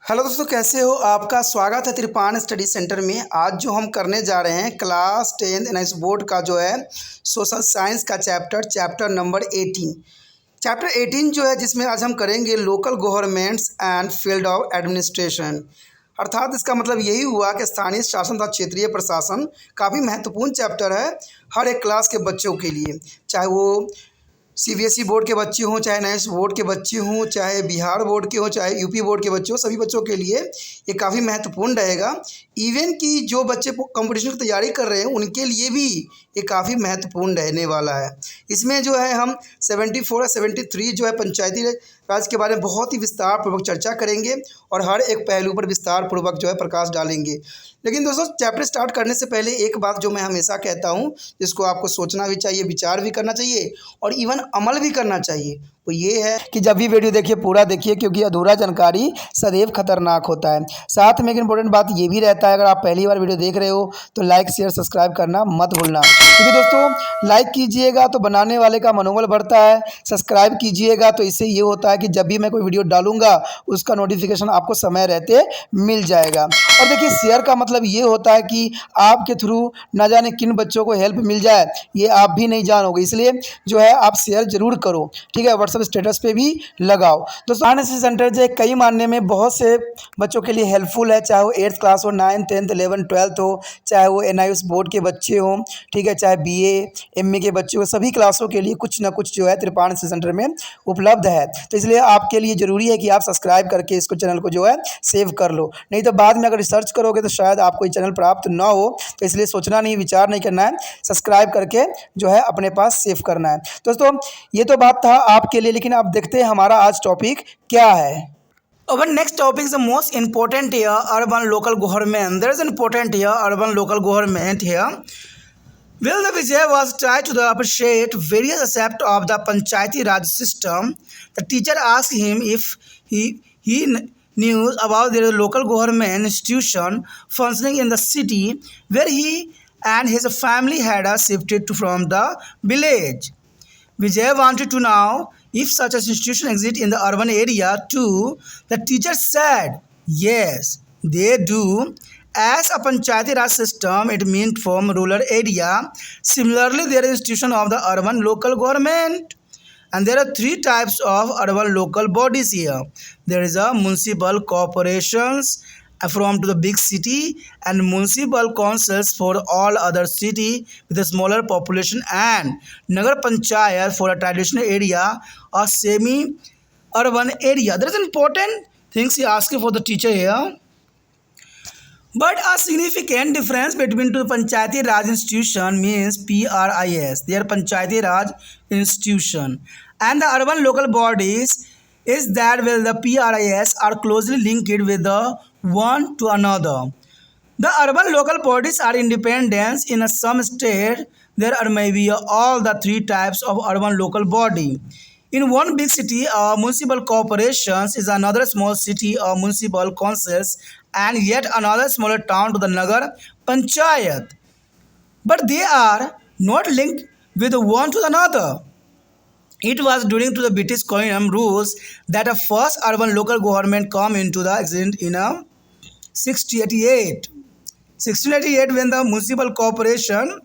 Hello दोस्तों, कैसे हो? आपका स्वागत है त्रिपान स्टडी सेंटर में। आज जो हम करने जा रहे हैं क्लास 10 एनआईएस बोर्ड का जो है सोशल साइंस का चैप्टर नंबर 18। चैप्टर 18 जो है जिसमें आज हम करेंगे local governments and field of administration. अर्थात इसका मतलब यही हुआ कि स्थानीय शासन तथा क्षेत्रीय प्रशासन काफ़ी महत्वपूर्ण चैप्टर है हर एक क्लास के बच्चों के लिए, चाहे वो सीबीएसई बोर्ड के बच्चे हों, चाहे एनआईएस बोर्ड के बच्चे हों, चाहे बिहार बोर्ड के हों, चाहे यूपी बोर्ड के बच्चे हों। सभी बच्चों के लिए ये काफ़ी महत्वपूर्ण रहेगा। इवन कि जो बच्चे कंपटीशन की तैयारी कर रहे हैं उनके लिए भी ये काफ़ी महत्वपूर्ण रहने वाला है। इसमें जो है हम 74 और 73 जो है पंचायती राज के बारे में बहुत ही विस्तार पूर्वक चर्चा करेंगे और हर एक पहलू पर विस्तार पूर्वक जो है प्रकाश डालेंगे। लेकिन दोस्तों, चैप्टर स्टार्ट करने से पहले एक बात जो मैं हमेशा कहता हूँ, जिसको आपको सोचना भी चाहिए, विचार भी करना चाहिए और इवन अमल भी करना चाहिए, वो ये है कि जब भी वीडियो देखिए पूरा देखिए, क्योंकि अधूरा जानकारी सदैव खतरनाक होता है। साथ में एक इंपॉर्टेंट बात ये भी रहता है, अगर आप पहली बार वीडियो देख रहे हो तो लाइक शेयर सब्सक्राइब करना मत भूलना, क्योंकि दोस्तों लाइक कीजिएगा तो बनाने वाले का मनोबल बढ़ता है, सब्सक्राइब कीजिएगा तो इससे ये होता है कि जब भी मैं कोई वीडियो डालूंगा उसका नोटिफिकेशन आपको समय रहते मिल जाएगा। और देखिए, शेयर का मतलब ये होता है कि आपके थ्रू ना जाने किन बच्चों को हेल्प मिल जाए, ये आप भी नहीं जानोगे, इसलिए जो है आप शेयर जरूर करो, ठीक है। व्हाट्सएप स्टेटस पे भी लगाओ। दोस्तों, एनआईएस सेंटर जो कई मानने में बहुत से बच्चों के लिए हेल्पफुल है, चाहे वो 8th क्लास हो, 9th 10th 11th 12th हो, चाहे वो एनआईएस बोर्ड के बच्चे हों, ठीक है, चाहे बीए एमए के बच्चे हो, सभी क्लासों के लिए कुछ ना कुछ जो है त्रिपान सेंटर में उपलब्ध है। तो इसलिए आपके लिए ज़रूरी है कि आप सब्सक्राइब करके इसको चैनल को जो है सेव कर लो, नहीं तो बाद में अगर रिसर्च करोगे तो शायद आपको ये चैनल प्राप्त ना हो। तो इसलिए सोचना नहीं, विचार नहीं करना है, सब्सक्राइब करके जो है अपने पास सेव करना है। दोस्तों, ये तो बात था आपके लिए, लेकिन आप देखते हैं हमारा आज टॉपिक क्या है। Our next topic is the most important here, urban local government. There is an important here, urban local government here. Will the Vijay was tried to appreciate various aspects of the Panchayati Raj system. The teacher asked him if he knew about their local government institution functioning in the city where he and his family had shifted from the village. Vijay wanted to know if such an institution exists in the urban area too. The teacher said, yes, they do. As a Panchayati Raj system, it meant from rural area. Similarly, there is institution of the urban local government. And there are three types of urban local bodies here. There is a municipal corporations from to the big city and municipal councils for all other city with a smaller population and nagar panchayat for a traditional area or semi urban area. There is an important things he asking for the teacher here. But a significant difference between the Panchayati Raj institution means PRIS, their Panchayati Raj institution, and the urban local bodies is that well the PRIS are closely linked with the one to another. The urban local bodies are independent in some state. There are maybe all the three types of urban local body. In one big city, a municipal corporations is another small city, a municipal councils, and yet another smaller town to the Nagar Panchayat. But they are not linked with one to another. It was during to the British colonial rules that a first urban local government come into the existence in 1688. 1688 when the municipal corporation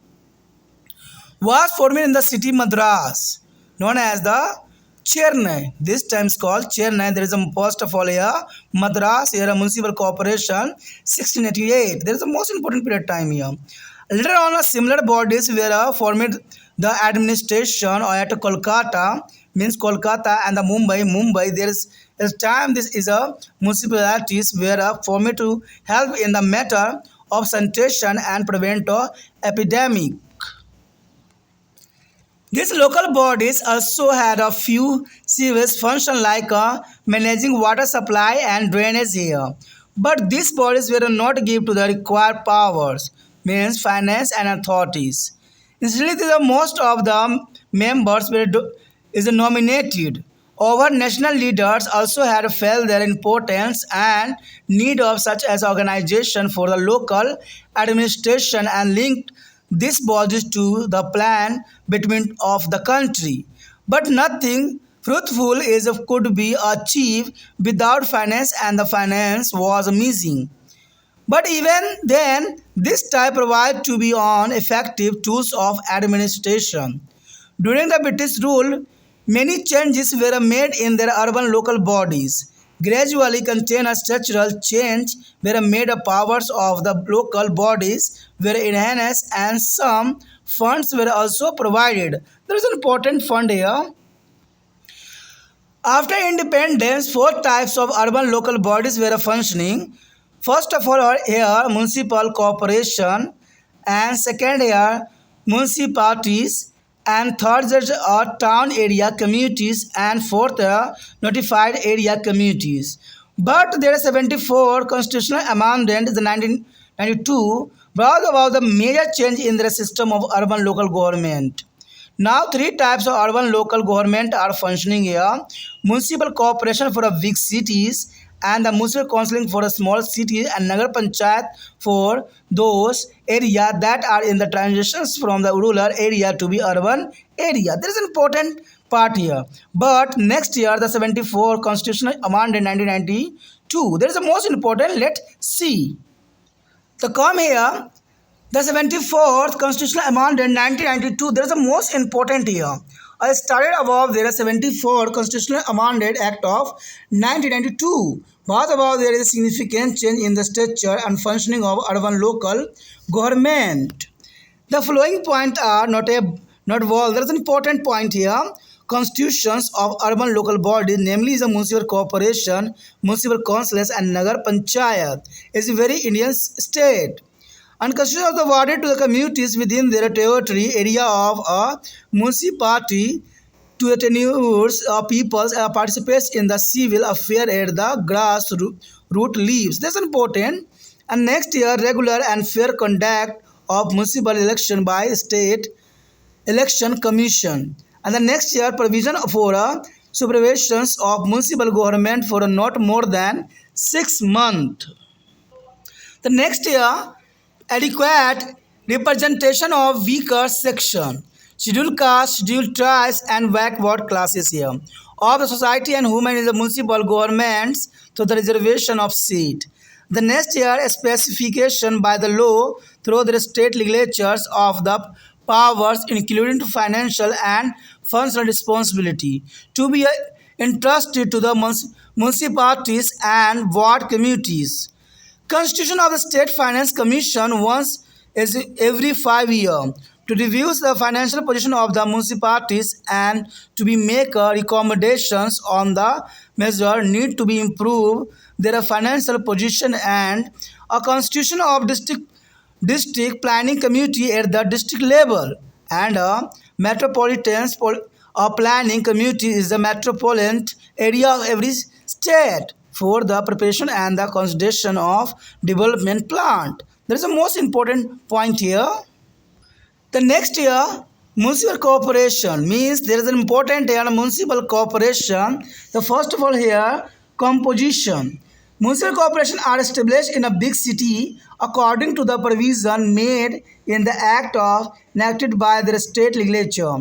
was formed in the city Madras, known as the Chennai. This time is called Chennai. There is a first of all here Madras, here a municipal corporation 1688. There is the most important period time here. Later on, a similar bodies were formed the administration or at Kolkata, means Kolkata, and the Mumbai. There is a time this is a municipalities were formed to help in the matter of sanitation and prevent epidemic. These local bodies also had a few serious functions like managing water supply and drainage here. But these bodies were not given to the required powers, means finance and authorities. Instead, the most of the members were nominated. Our national leaders also had felt their importance and need of such as organization for the local administration and linked these bodies to the plan between of the country. But nothing fruitful is could be achieved without finance and the finance was missing. But even then, this type proved to be on effective tools of administration. During the British rule, many changes were made in their urban local bodies. Gradually, contain a structural change were made the powers of the local bodies were enhanced and some funds were also provided. There is an important fund here. After independence, four types of urban local bodies were functioning. First of all, here municipal corporation, and second here municipalities, and third are town area communities, and fourth notified area communities. But there is 74 Constitutional Amendment, the 1992, brought about the major change in the system of urban local government. Now, three types of urban local government are functioning here. Municipal corporation for the big cities, and the municipal council for the small cities, and Nagar Panchayat for those areas that are in the transitions from the rural area to be urban area. There is an important part here. But next year, the 74 Constitutional Amendment 1992, there is the most important. Let's see. The come here. The 74th Constitutional Amendment 1992, there is the most important here. I started above there is 74 Constitutional Amendment Act of 1992. What about there is a significant change in the structure and functioning of urban local government. The following points are not all. There is an important point here. Constitutions of urban local bodies, namely the municipal corporation, municipal councils, and Nagar Panchayat, is a very Indian state. And constitution of the body to the communities within their territory area of a municipality to the tenures of peoples participates in the civil affair at the grassroots leaves. That's important. And next year, regular and fair conduct of municipal election by state election commission. And the next year, provision for supervisions of municipal government for not more than 6 months. The next year, adequate representation of weaker section, scheduled caste, scheduled tribes, and backward classes here of the society and women in the municipal governments to the reservation of seat. The next year, a specification by the law through the state legislatures of the powers including financial and functional responsibility to be entrusted to the municipalities and ward communities. Constitution of the State Finance Commission once every 5 years to review the financial position of the municipalities and to be make recommendations on the measure need to be improved their financial position, and a constitution of district planning committee at the district level, and a metropolitan planning committee is the metropolitan area of every state for the preparation and the consideration of development plan. There is a most important point here. The next year, municipal corporation means there is an important here municipal corporation. The first of all here, composition. Municipal corporations are established in a big city according to the provision made in the act of enacted by the state legislature.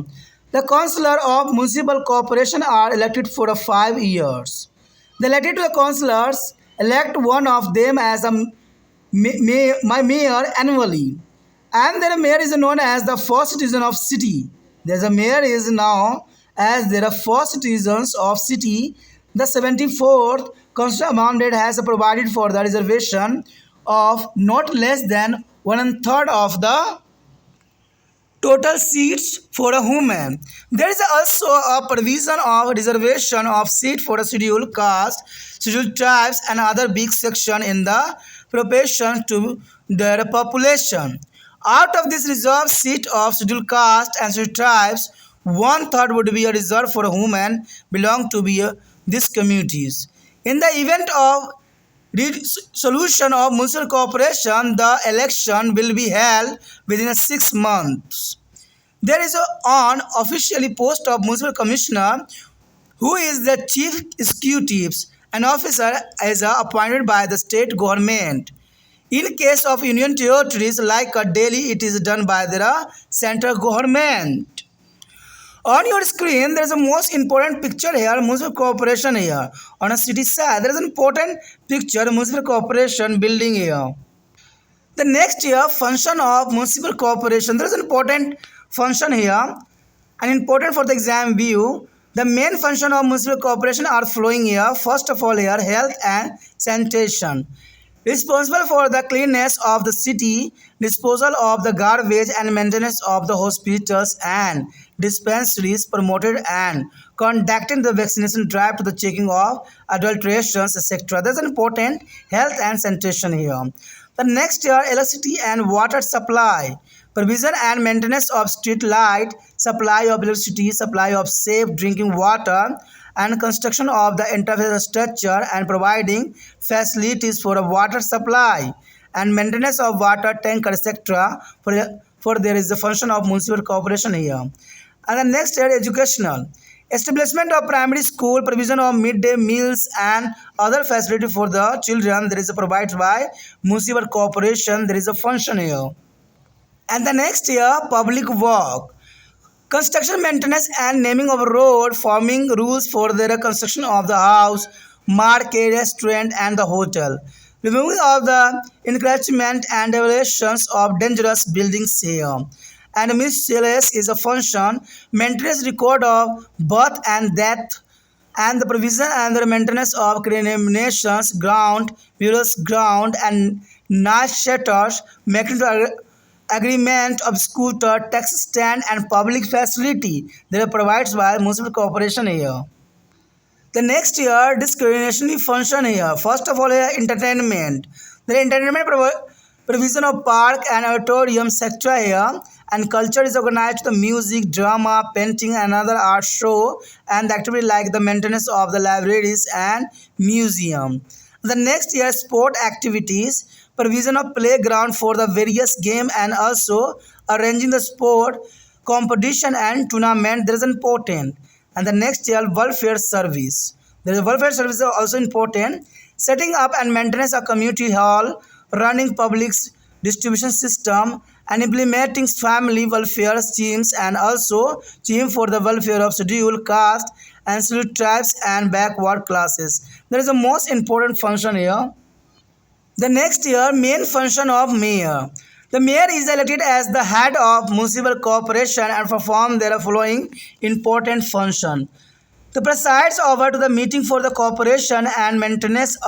The councillor of municipal corporation are elected for 5 years. The elected to the councillors elect one of them as a mayor annually, and their mayor is known as the first citizen of city. The mayor is now as their first citizens of city. The 74th Constitutional Amendment has provided for the reservation of not less than 1/3 of the total seats for a woman. There is also a provision of reservation of seat for a scheduled caste, scheduled tribes, and other big section in the proportion to their population. Out of this reserved seat of scheduled caste and scheduled tribes, 1/3 would be a reserved for a woman belong to be these communities. In the event of resolution of municipal corporation, the election will be held within 6 months. There is an officially post of municipal commissioner who is the chief executive. An officer is appointed by the state government. In case of union territories like Delhi, it is done by the central government. On your screen, there is a most important picture here, municipal corporation here. On a city side, there is an important picture, municipal corporation building here. The next here, function of municipal corporation. There is an important function here and important for the exam view. The main function of municipal corporation are flowing here. First of all here, health and sanitation. Responsible for the cleanliness of the city, disposal of the garbage and maintenance of the hospitals and dispensaries, promoted and conducting the vaccination drive to the checking of adulterations, etc. That's an important health and sanitation here. The next year, electricity and water supply, provision and maintenance of street light, supply of electricity, supply of safe drinking water, and construction of the infrastructure and providing facilities for a water supply and maintenance of water tanker, etc. For there is the function of municipal corporation here. And the next year, educational. Establishment of primary school, provision of midday meals and other facility for the children. There is a provided by municipal corporation. There is a function here. And the next year, public work. Construction, maintenance and naming of road, forming rules for the construction of the house, market, restaurant and the hotel. Removing of the encroachment and evaluations of dangerous buildings here. And miscellaneous is a function, maintenance record of birth and death, and the provision and the maintenance of cremations, ground, burials ground, and night shutters, making to agreement of scooter, taxi stand, and public facility. They are provided by municipal corporation here. The next year, discrimination function here. First of all, here entertainment. The entertainment provision of park and auditorium sector here, and culture is organized to the music, drama, painting, and other art show, and the activity like the maintenance of the libraries and museum. The next year, sport activities, provision of playground for the various game, and also arranging the sport competition and tournament. There is important. And the next year, welfare service. There is welfare service also important. Setting up and maintenance a community hall, running public distribution system, and implementing family welfare schemes, and also scheme for the welfare of scheduled caste and scheduled tribes and backward classes. There is a most important function here. The next year, main function of mayor. The mayor is elected as the head of municipal corporation and perform their following important function. The presides over to the meeting for the corporation and maintenance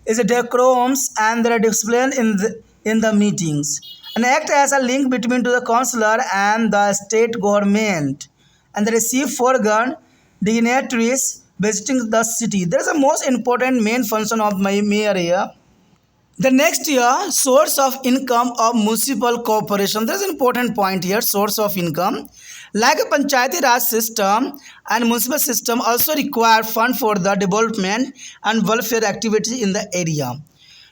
is a decorums and their discipline in the meetings, and act as a link between to the councillor and the state government, and they receive foreign dignitaries visiting the city. There is a most important main function of my mayor here. The next year, source of income of municipal corporation. There is an important point here, source of income. Like a Panchayati Raj system and municipal system also require fund for the development and welfare activity in the area.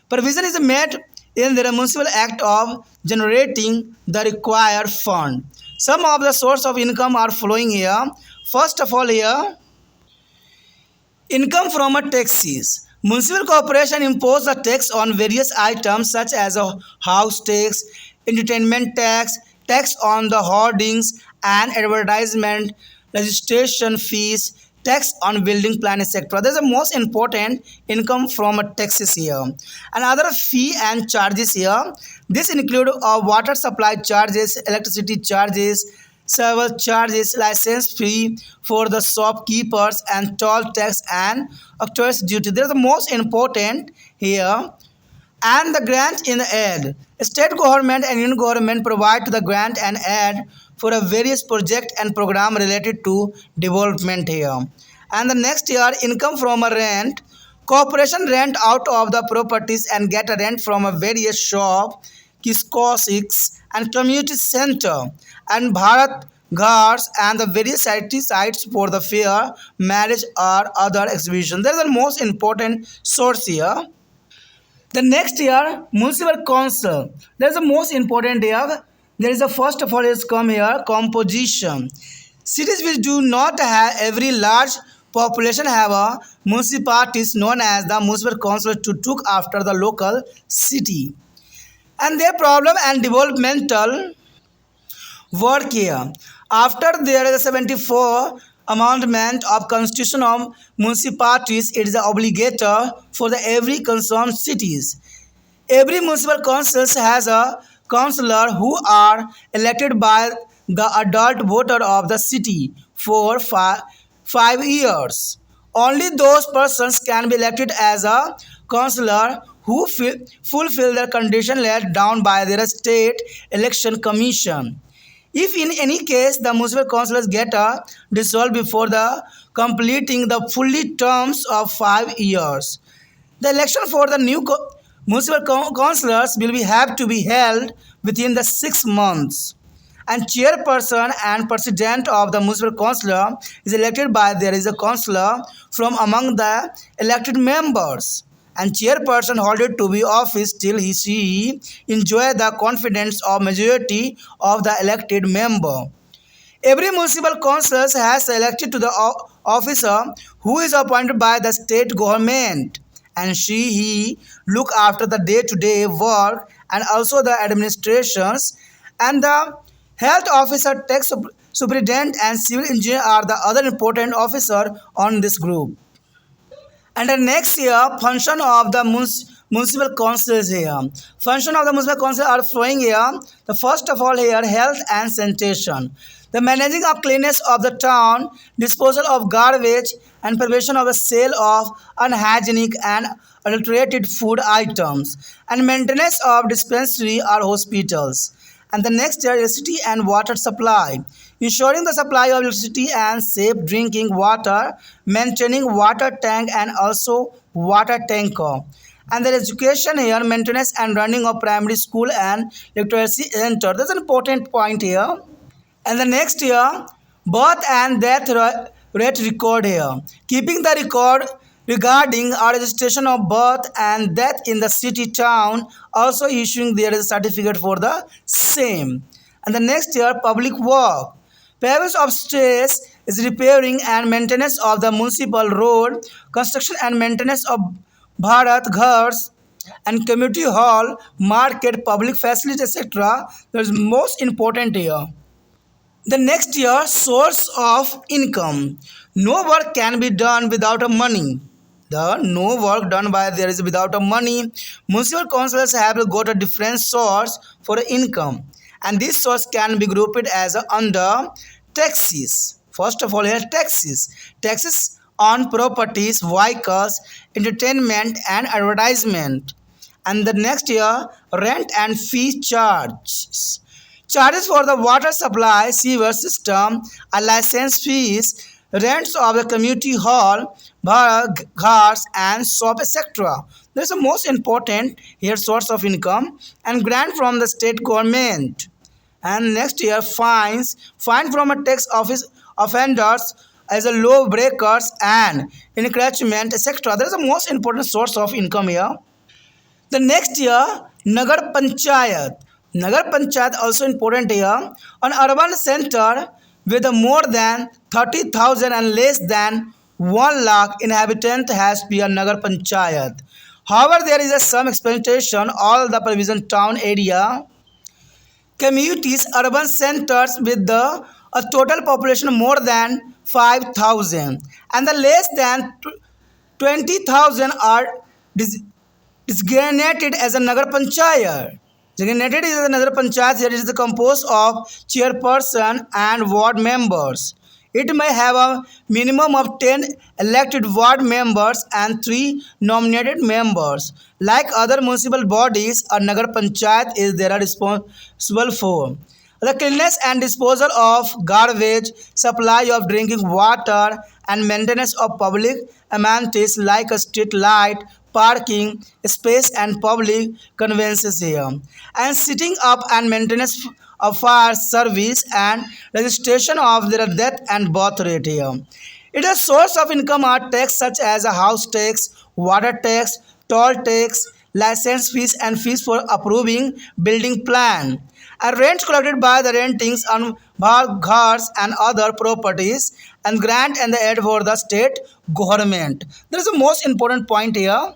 Provision is made in the municipal act of generating the required fund. Some of the source of income are flowing here. First of all here, income from taxes. Municipal corporation impose the tax on various items such as a house tax, entertainment tax, tax on the hoardings and advertisement, registration fees, tax on building plan, etc. There is the most important income from taxes here. And other fee and charges here. This include water supply charges, electricity charges, service charges, license fee for the shopkeepers, and toll tax and octroi duty. There is the most important here. And the grant in aid. State government and union government provide to the grant and aid for a various project and program related to development here. And the next year, income from a rent. Corporation rent out of the properties and get a rent from a various shop, kiosks and community center, and Bharat Ghats and the various charity sites for the fair, marriage or other exhibition. There is the most important source here. The next year, Municipal Council. There is the most important here. There is the first of all is come here, composition. Cities which do not have every large population have a municipalities known as the Municipal Council to took after the local city. And their problem and developmental work here. After there is a 74th Amendment of Constitution of Municipalities, it is obligatory for the every concerned cities. Every municipal council has a councillor who are elected by the adult voter of the city for 5 years. Only those persons can be elected as a councillor who fulfill the condition laid down by their state election commission. If in any case the municipal councils get dissolved before the completing the fully terms of 5 years, the election for the new municipal councillors will have to be held within the 6 months. And chairperson and president of the municipal council is elected by there is a councillor from among the elected members. And chairperson holded to be office till she enjoy the confidence of majority of the elected member. Every municipal council has elected to the officer who is appointed by the state government, and he look after the day-to-day work and also the administrations, and the health officer, tax superintendent and civil engineer are the other important officer on this group. And the next year, function of the municipal councils here. Function of the municipal council are flowing here. The first of all here, health and sanitation. The managing of cleanliness of the town, disposal of garbage, and prevention of the sale of unhygienic and adulterated food items, and maintenance of dispensary or hospitals. And the next year, electricity and water supply, ensuring the supply of electricity and safe drinking water, maintaining water tank and also water tanker. And the education here, maintenance and running of primary school and literacy center. That's an important point here. And the next year, birth and death rate record here, keeping the record regarding our registration of birth and death in the city town, also issuing there is a certificate for the same. And the next year, public work, purpose of stress is repairing and maintenance of the municipal road, construction and maintenance of Bharat Ghars and community hall, market, public facilities, etc. That is most important here. The next year, source of income. No work can be done without a money. The no work done by there is without a money. Municipal councils have got a different source for income, and this source can be grouped as under taxes. First of all, here taxes. Taxes on properties, vehicles, entertainment, and advertisement. And the next year, rent and fee charges. Charges for the water supply, sewer system, a license fees, rents of the community hall, ghars and shop, etc. There is a most important here source of income, and grant from the state government. And next year, fines, fine from a tax office offenders as a law breakers and encroachment, etc. There is a most important source of income here. The next year, Nagar Panchayat. Nagar Panchayat also important here. An urban center with more than 30,000 and less than 1 lakh inhabitants has to be a Nagar Panchayat. However, there is some experimentation all the provision town area communities, urban centers with a total population more than 5,000 and the less than 20,000 are designated as a Nagar Panchayat. Designated is another panchayat that is composed of chairperson and ward members. It may have a minimum of 10 elected ward members and 3 nominated members. Like other municipal bodies, a Nagar Panchayat is there are responsible for the cleanliness and disposal of garbage, supply of drinking water, and maintenance of public amenities like a street light, parking space and public conveyances here, and setting up and maintenance of fire service and registration of their death and birth rate here. It is a source of income are tax such as a house tax, water tax, toll tax, license fees and fees for approving building plan, and rents collected by the rentings on ghars and other properties, and grant and the aid for the state government. There is a most important point here.